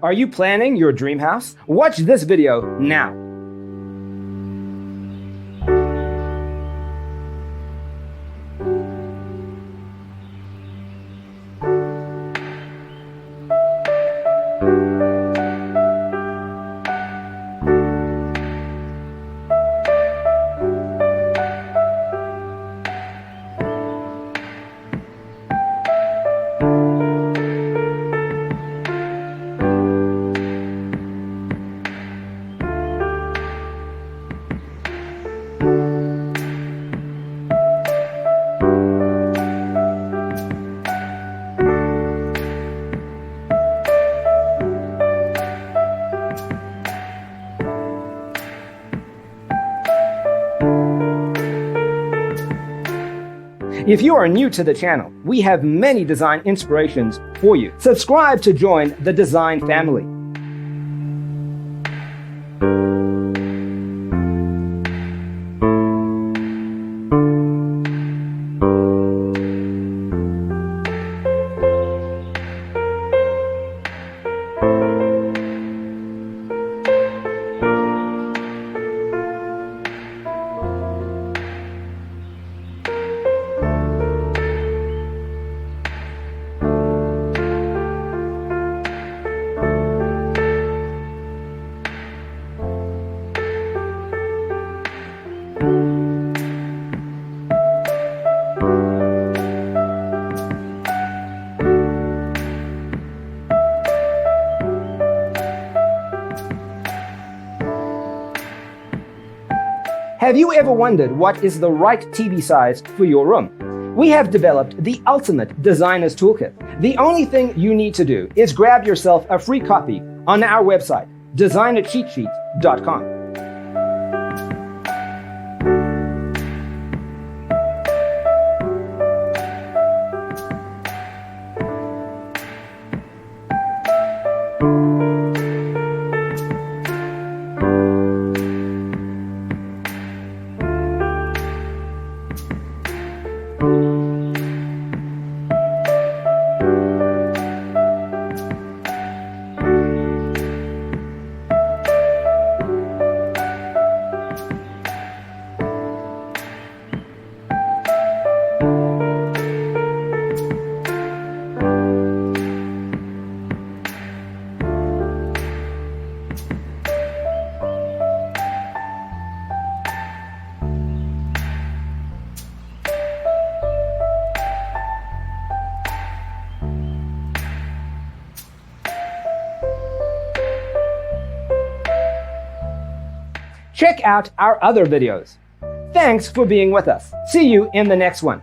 Are you planning your dream house? Watch this video now. If you are new to the channel, we have many design inspirations for you. Subscribe to join the design family. Have you ever wondered what is the right TV size for your room? We have developed the ultimate designer's toolkit. The only thing you need to do is grab yourself a free copy on our website, designercheatsheet.com. Check out our other videos. Thanks for being with us. See you in the next one.